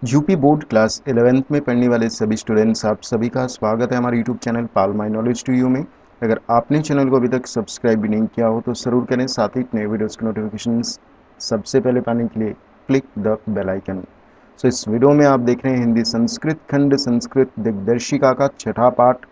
UP board class 11th में पढ़ने वाले सभी स्टूडेंट्स, आप सभी का स्वागत है हमारे YouTube channel Pal my knowledge to you में। अगर आपने चैनल को अभी तक सब्सक्राइब भी नहीं किया हो तो ज़रूर करें, साथ ही नए वीडियोज़ के नोटिफिकेशंस सबसे पहले पाने के लिए क्लिक द बेल आइकन। सो इस वीडियो में आप देख रहे हैं हिंदी संस्कृत खंड संस्कृत दिग्दर्शिका का छठा पाठ,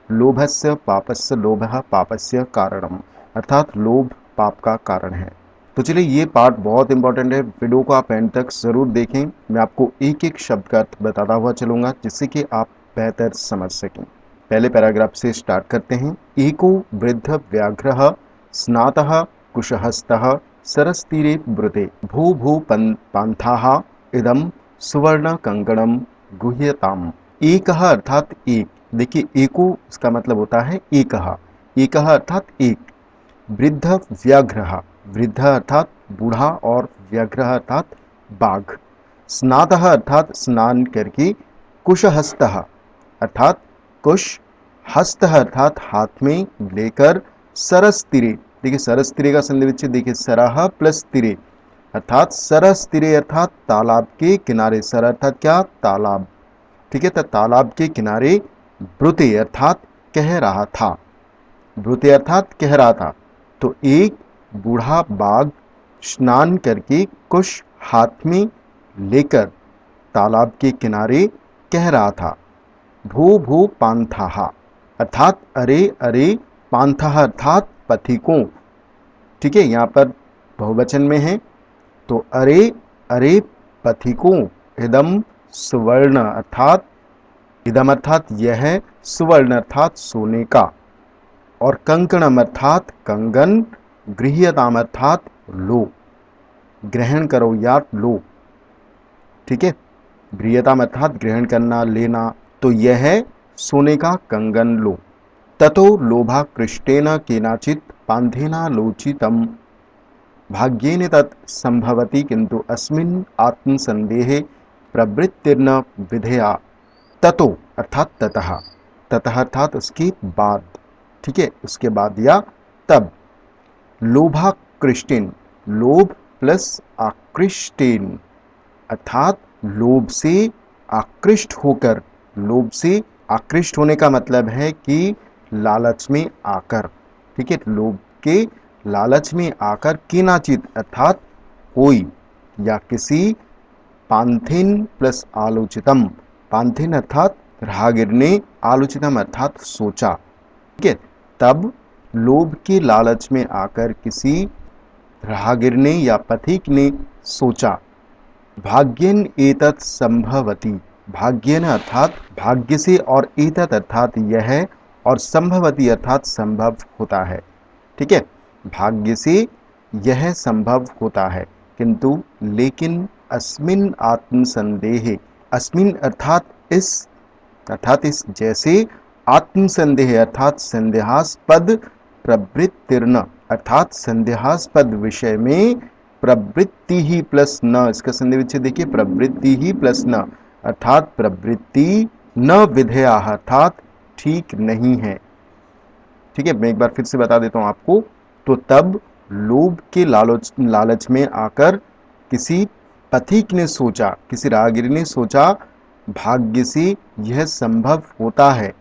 लोभस्य पापस्य लोभः पापस्य कारणम, अर्थात लोभ पाप का कारण है। तो चलिए, ये पार्ट बहुत इंपॉर्टेंट है, वीडियो को आप एंड तक ज़रूर देखें। मैं आपको एक एक शब्द का अर्थ बताता हुआ चलूँगा जिससे कि आप बेहतर समझ सकें। पहले पैराग्राफ से स्टार्ट करते हैं। एको वृद्ध व्याघ्रः स्नातः कुशहस्तः सरस्तीरे ब्रुते भू भू पान्थाः इदम सुवर्ण कंकणम गुह्यताम। एकः अर्थात एक। देखिए, एको इसका मतलब होता है एकः। एकः अर्थात एक। वृद्ध व्याघ्रः, वृद्ध अर्थात बूढ़ा और व्याघ्रः अर्थात बाघ। स्नातः अर्थात स्नान करके। कुशहस्तः अर्थात कुश। हस्तः अर्थात हाथ में लेकर। सरस तीरे, देखिए सरस तीरे का संधि विच्छेद देखिए, सरह प्लस तीरे अर्थात सरस तीरे अर्थात तालाब के किनारे। सर अर्थात क्या? तालाब। ठीक है, तो तालाब के किनारे। ब्रुते अर्थात कह रहा था। ब्रुते अर्थात कह रहा था। तो एक बूढ़ा बाघ स्नान करके कुश हाथ में लेकर तालाब के किनारे कह रहा था, भू भू पांथाः अर्थात अरे अरे, पांथाः अर्थात पथिकों। ठीक है, यहाँ पर बहुवचन में है, तो अरे अरे पथिकों। इदम सुवर्ण अर्थात, इदम अर्थात यह, सुवर्ण अर्थात सोने का, और कंकणम अर्थात कंगन, गृह्यताम अर्थात लो, ग्रहण करो या लो। ठीक है, गृह्यताम अर्थात ग्रहण करना, लेना, तो यह है सोने का कंगन लो। ततो लोभा कृष्टेन केनाचित पांथेना लोचितम भाग्येन तत् संभवति किंतु अस्मिन् आत्मसंदेहे प्रवृत्तिर्न विधेया। ततो अर्थात ततः, ततः अर्थात उसके बाद। ठीक है, उसके बाद या तब। लोभाकृष्टेन, लोभ प्लस आकृष्टेन अर्थात लोभ से आकृष्ट होकर। लोभ से आकृष्ट होने का मतलब है कि लालच में आकर। ठीक है, लोभ के लालच में आकर, केनाचित अर्थात कोई या किसी, पांथिन प्लस आलोचितम, पांथिन अर्थात राहगीर ने, आलोचितम अर्थात सोचा। ठीक है, तब लोभ के लालच में आकर किसी राहगीर ने या पथिक ने सोचा। भाग्यन एतत् संभवति, भाग्यन अर्थात भाग्य से, और एतत् अर्थात यह, और संभवति अर्थात संभव होता है। ठीक है, भाग्य से यह संभव होता है, किंतु लेकिन अस्मिन आत्मसंदेहे, अस्मिन अर्थात इस, अर्थात इस जैसे, आत्मसंदेह अर्थात संदेहास्पद, प्रवृत्तिर्न अर्थात संदेहास्पद विषय में, प्रवृत्ति ही प्लस न, इसका संधि विच्छेद देखिए, प्रवृत्ति ही प्लस न अर्थात प्रवृत्ति, न विधेया अर्थात ठीक नहीं है। ठीक है, मैं एक बार फिर से बता देता हूं आपको। तो तब लोभ के लालच में आकर किसी पथिक ने सोचा, किसी राहगीर ने सोचा, भाग्य से यह संभव होता है,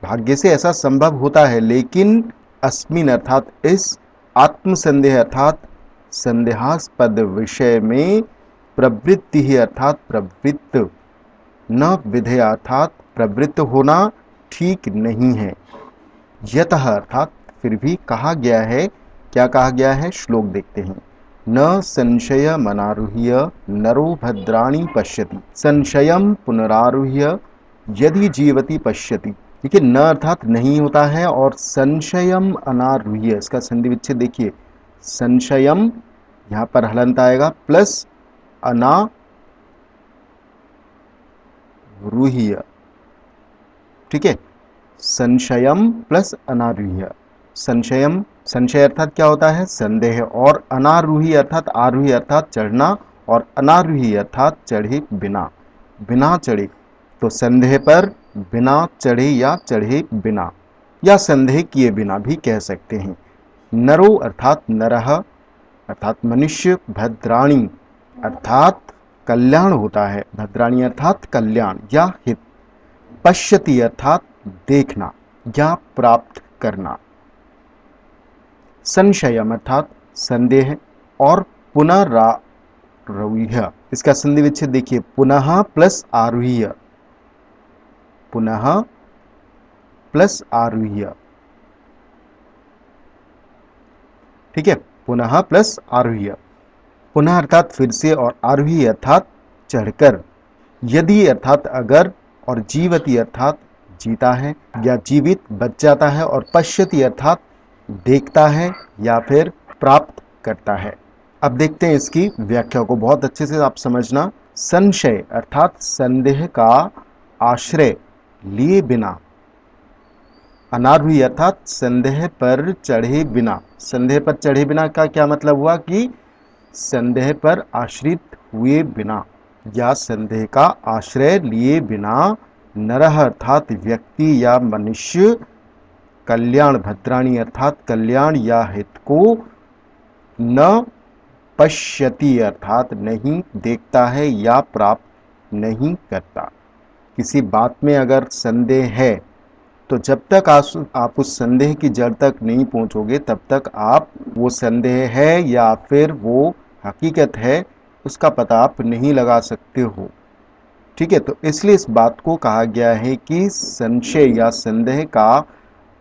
भाग्य से ऐसा संभव होता है, लेकिन अस्मिन अर्थात इस, आत्मसंदेह अर्थात संदेहास्पद विषय में, प्रवृत्ति ही अर्थात प्रवृत्त, न विधेय अर्थात प्रवृत्त होना ठीक नहीं है। यतः अर्थात फिर भी कहा गया है। क्या कहा गया है? श्लोक देखते हैं। न संशय मनारुह्य नरो भद्राणि पश्यति, संशयम पुनरारुह्य यदि जीवति पश्यति। देखिए, न अर्थात नहीं होता है, और संशयम अनारुह्य, इसका संधि विच्छेद देखिए, संशयम यहाँ पर हलंत आएगा, प्लस अनारुह्य। ठीक है, संशयम प्लस अनारुह्य। संशयम, संशय अर्थात क्या होता है? संदेह, और अनारूही अर्थात आरूही अर्थात चढ़ना, और अनारूही अर्थात चढ़े बिना, बिना चढ़े। तो संदेह पर, बिना चढ़े या चढ़े बिना, या संदेह किए बिना भी कह सकते हैं। नरो अर्थात नरह अर्थात मनुष्य, भद्राणी अर्थात कल्याण होता है, भद्राणी अर्थात कल्याण या हित, पश्यति अर्थात देखना या प्राप्त करना, संशयम अर्थात संदेह, और पुनरारूह्य, इसका संधि विच्छेद देखिए, पुनः प्लस आरूह्य, पुनः प्लस आरूह्य, ठीक है, पुनः प्लस आरूह्य, पुनः अर्थात फिर से, और आरूह्य अर्थात चढ़कर, यदि अर्थात अगर, और जीवति अर्थात जीता है या जीवित बच जाता है, और पश्यति अर्थात देखता है या फिर प्राप्त करता है। अब देखते हैं इसकी व्याख्या को, बहुत अच्छे से आप समझना। संशय अर्थात संदेह का आश्रय लिए बिना, अनारूही अर्थात संदेह पर चढ़े बिना। संदेह पर चढ़े बिना का क्या मतलब हुआ कि संदेह पर आश्रित हुए बिना या संदेह का आश्रय लिए बिना, नरः अर्थात व्यक्ति या मनुष्य, कल्याण भद्राणी अर्थात कल्याण या हित को, न पश्यति अर्थात नहीं देखता है या प्राप्त नहीं करता। किसी बात में अगर संदेह है तो जब तक आप उस संदेह की जड़ तक नहीं पहुंचोगे तब तक आप वो संदेह है या फिर वो हकीकत है उसका पता आप नहीं लगा सकते हो। ठीक है, तो इसलिए इस बात को कहा गया है कि संशय या संदेह का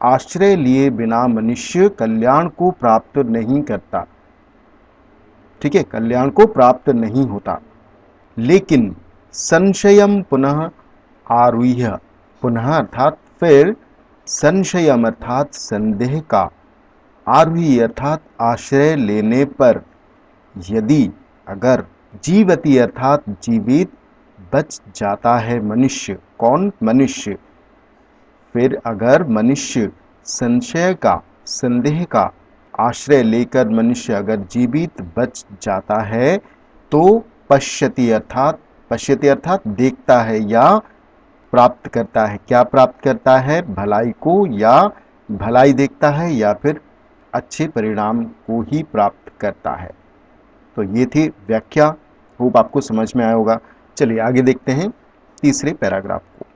आश्रय लिए बिना मनुष्य कल्याण को प्राप्त नहीं करता। ठीक है, कल्याण को प्राप्त नहीं होता। लेकिन संशयम पुनः आरूह्य, पुनः अर्थात फिर, संशयम अर्थात संदेह का, आरूह्य अर्थात आश्रय लेने पर, यदि अगर, जीवति अर्थात जीवित बच जाता है मनुष्य। कौन? मनुष्य। फिर अगर मनुष्य संशय का, संदेह का आश्रय लेकर मनुष्य अगर जीवित बच जाता है तो पश्यति अर्थात देखता है या प्राप्त करता है। क्या प्राप्त करता है? भलाई को, या भलाई देखता है या फिर अच्छे परिणाम को ही प्राप्त करता है। तो ये थी व्याख्या, होप आपको समझ में आया होगा। चलिए आगे देखते हैं तीसरे पैराग्राफ को।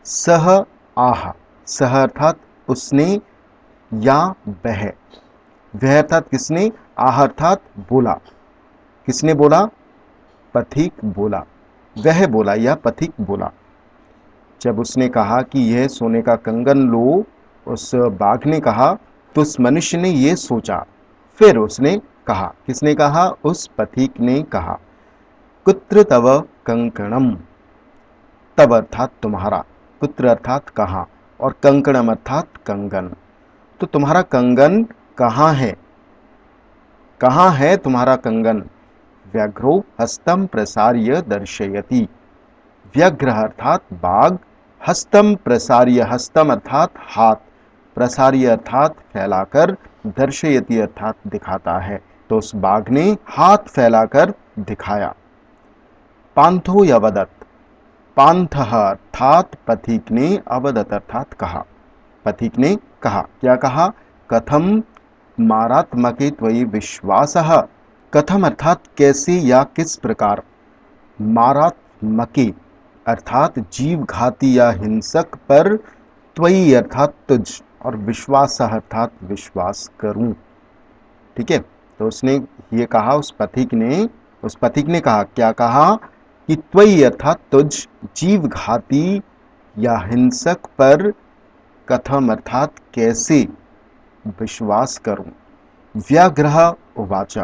सह आह, सह अर्थात उसने या वह, वह अर्थात किसने, आह अर्थात बोला। किसने बोला? पथिक बोला, वह बोला या पथिक बोला। जब उसने कहा कि यह सोने का कंगन लो, उस बाघ ने कहा, तो उस मनुष्य ने यह सोचा, फिर उसने कहा। किसने कहा? उस पथिक ने कहा, कुत्र तव कंकणम, तव अर्थात तुम्हारा, कुत्र अर्थात कहाँ, और कंकणम अर्थात कंगन। तो तुम्हारा कंगन कहाँ है? कहाँ है तुम्हारा कंगन? व्याघ्रो हस्तम प्रसार्य दर्शयति, व्याघ्र अर्थात बाघ, हस्तम प्रसार्य, हस्तम अर्थात हाथ, प्रसार्य अर्थात फैलाकर, दर्शयति अर्थात दिखाता है। तो उस बाघ ने हाथ फैलाकर दिखाया। पांथो अवदत, पांथ अर्थात पथिक ने, अवदत अर्थात कहा, पथिक ने कहा। क्या कहा? कथम मारात्मके त्वयि विश्वासः, कथम अर्थात कैसे या किस प्रकार, मारात्मके अर्थात जीवघाती या हिंसक पर, त्वयि अर्थात तुझ, और विश्वास अर्थात विश्वास करूं। ठीक है, तो उसने ये कहा, उस पथिक ने कहा, क्या कहा कि त्वयि अर्थात तुझ, जीवघाती या हिंसक पर, कथम अर्थात कैसे, विश्वास करूं। व्याघ्रः उवाच,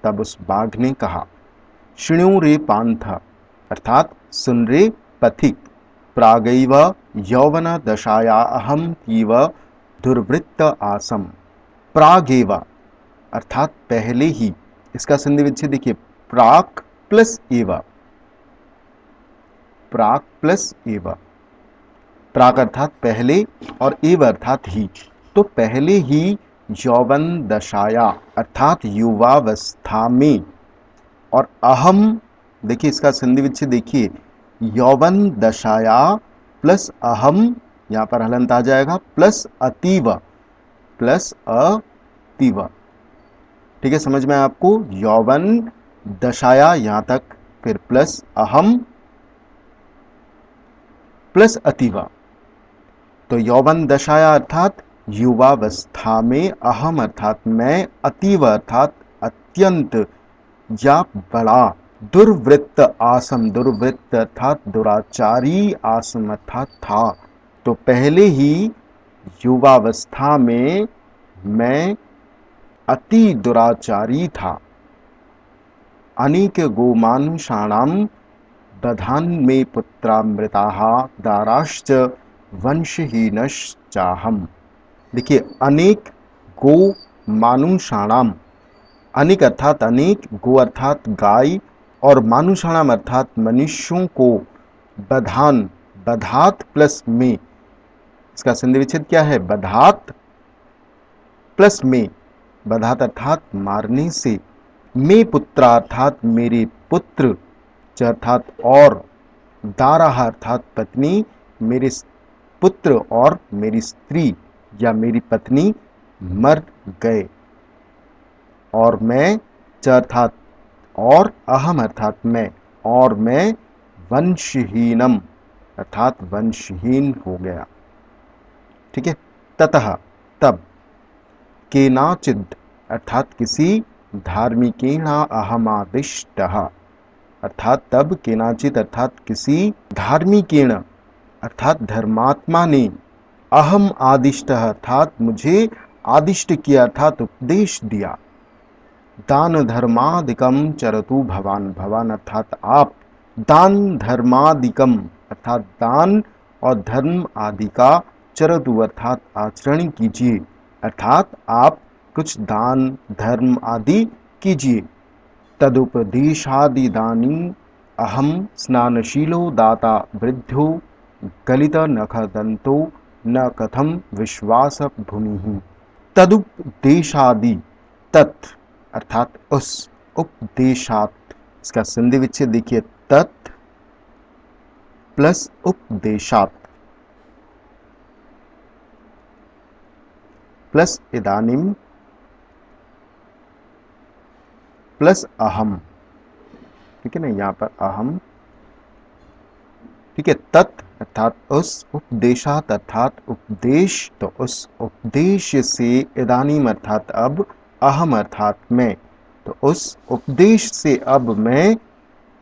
तब उस बाघ ने कहा, शृणु रे पांथ अर्थात सुन रे पथिक, प्रागैव यौवन दशाया अहम तीव दुर्वृत्त आसम। प्रागेव अर्थात पहले ही, इसका संधि विच्छेद देखिए, प्राक प्लस एव, प्राक प्लस एव, प्राक अर्थात पहले और एव अर्थात ही। तो पहले ही यौवन दशाया अर्थात युवावस्था में, और अहम, देखिए इसका संधि विच्छेद देखिए, यौवन दशाया प्लस अहम, यहां पर हलंत आ जाएगा, प्लस अतीव, प्लस अतीव। ठीक है, समझ में आपको? यौवन दशाया यहां तक फिर प्लस अहम प्लस अतीव। तो यौवन दशाया अर्थात युवावस्था में, अहम अर्थात मैं, अतीव अर्थात अत्यंत या बड़ा, दुर्वृत्त आसम, दुर्वृत्त अर्थात दुराचारी, आसम अर्थात था। तो पहले ही युवावस्था में मैं अति दुराचारी था। अनेक गोमानुषाणाम दधान में पुत्रामृताः दाराश्च वंशहीनश्चाहम्। देखिए, अनेक गो मानुषाणाम, अनेक अर्थात अनेक, गो अर्थात गाय, और मानुषाणाम अर्थात मनुष्यों को, बधान, बधात प्लस में, इसका संधि विच्छेद क्या है? बधात प्लस में, बधात अर्थात मारने से, में पुत्रा अर्थात मेरे पुत्र, च अर्थात और, दाराह अर्थात पत्नी, मेरे पुत्र और मेरी स्त्री या मेरी पत्नी मर गए। और मैं, च अर्थात और, अहम अर्थात मैं, और मैं वंशहीनम अर्थात वंशहीन हो गया। ठीक है। ततः तब, केनाचिद अर्थात किसी, धार्मिकेण अहमादिष्टः अर्थात तब, केनाचित अर्थात किसी, धार्मिकेण अर्थात धर्मात्मा ने, अहम आदिष्ट अर्थात मुझे आदिष्ट किया अर्थात उपदेश दिया। दान धर्मादिकम चरतु भवान, भवान अर्थात आप, दान धर्मादिकम अर्थात दान और धर्म आदि का, चरतु अर्थात आचरण कीजिए, अर्थात आप कुछ दान धर्म आदि कीजिए। तदुपदेशादिदानी अहम स्नानशीलो दाता वृद्धो गलित नखदंतो न कथम विश्वास भूमि। तदुपदेशादि, तत् अर्थात उस, उपदेशात, इसका संधि विच्छेद देखिए, तत् प्लस उपदेशात प्लस इदानीम प्लस अहम। ठीक है ना, यहां पर अहम। ठीक है। तत् अर्थात उस, उपदेशात अर्थात उपदेश, तो उस उपदेश से, इदानीम अर्थात अब, अहम अर्थात मैं, तो उस उपदेश से अब मैं,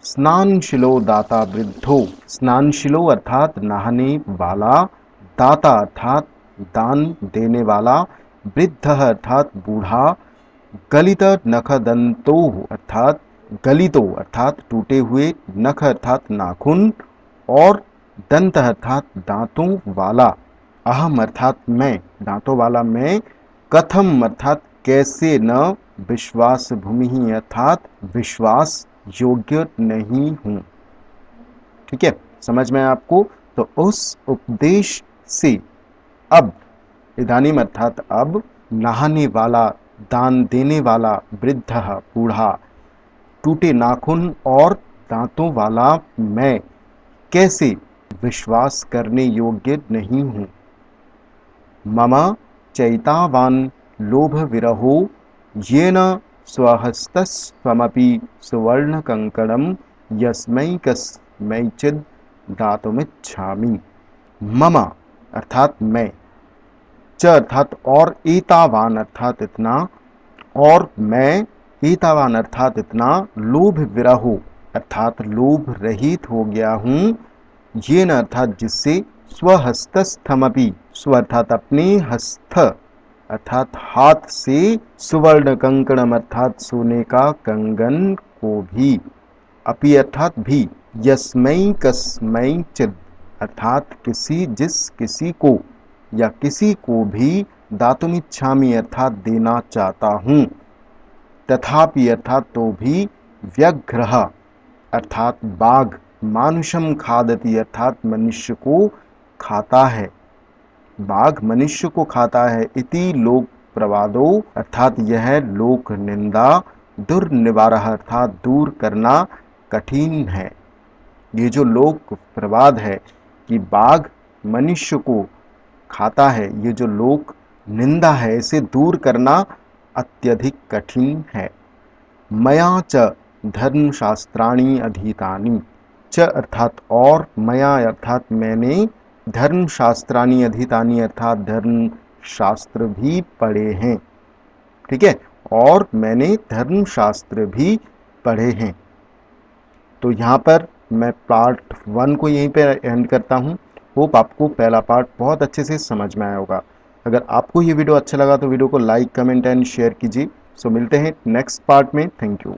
स्नानशिलो दाता वृद्धो, स्नानशिलो अर्थात नहाने वाला, दाता अर्थात दान देने वाला, वृद्ध अर्थात बूढ़ा, गलित नखदंतो अर्थात गलितो अर्थात टूटे हुए, नख अर्थात नाखून, और दंत अर्थात दांतों वाला, अहम अर्थात मैं, दांतों वाला मैं, कथम अर्थात कैसे, न विश्वास भूमि अर्थात विश्वास योग्य नहीं हूं। ठीक है, समझ में आपको? तो उस उपदेश से अब, इदानीम अर्थात अब, नहाने वाला, दान देने वाला, वृद्ध बूढ़ा, टूटे नाखून और दांतों वाला मैं कैसे विश्वास करने योग्य नहीं हूं। मम चैतावान लोभ विरहो येन स्वहस्तस्वमपि सुवर्ण कंकणम यस्मै कस्मैचिद दातुमिच्छामि। मम अर्थात मैं, च अर्थात और, एतावान अर्थात इतना, और मैं, एतावान अर्थात इतना, लोभ विरहो अर्थात लोभ रहित हो गया हूं, ये न अर्थात जिससे, स्वहस्तस्थमपि, स्व अर्थात अपने, हस्त अर्थात हाथ से, सुवर्ण कंकणम अर्थात सोने का कंगन को भी, अपि अर्थात भी, यस्मै कस्मै चिद अर्थात किसी, जिस किसी को, या किसी को भी, दातुमिच्छामि अर्थात देना चाहता हूं, तथापि अर्थात तो भी, व्यग्रह अर्थात बाघ, मानुषम खादति अर्थात मनुष्य को खाता है, बाघ मनुष्य को खाता है, इति लोक प्रवादो अर्थात यह लोक निंदा, दुर्निवारः अर्थात दूर करना कठिन है। ये जो लोक प्रवाद है कि बाघ मनुष्य को खाता है, ये जो लोक निंदा है, इसे दूर करना अत्यधिक कठिन है। मया च धर्मशास्त्राणि अधीतानि। च अर्थात और, मया अर्थात मैंने, धर्मशास्त्राणि अधीतानि अर्थात धर्म शास्त्र भी पढ़े हैं। ठीक है, और मैंने धर्मशास्त्र भी पढ़े हैं। तो यहाँ पर मैं पार्ट 1 को यहीं पे एंड करता हूँ। होप आपको पहला पार्ट बहुत अच्छे से समझ में आया होगा। अगर आपको ये वीडियो अच्छा लगा तो वीडियो को लाइक, कमेंट एंड शेयर कीजिए। सो मिलते हैं नेक्स्ट पार्ट में। Thank you.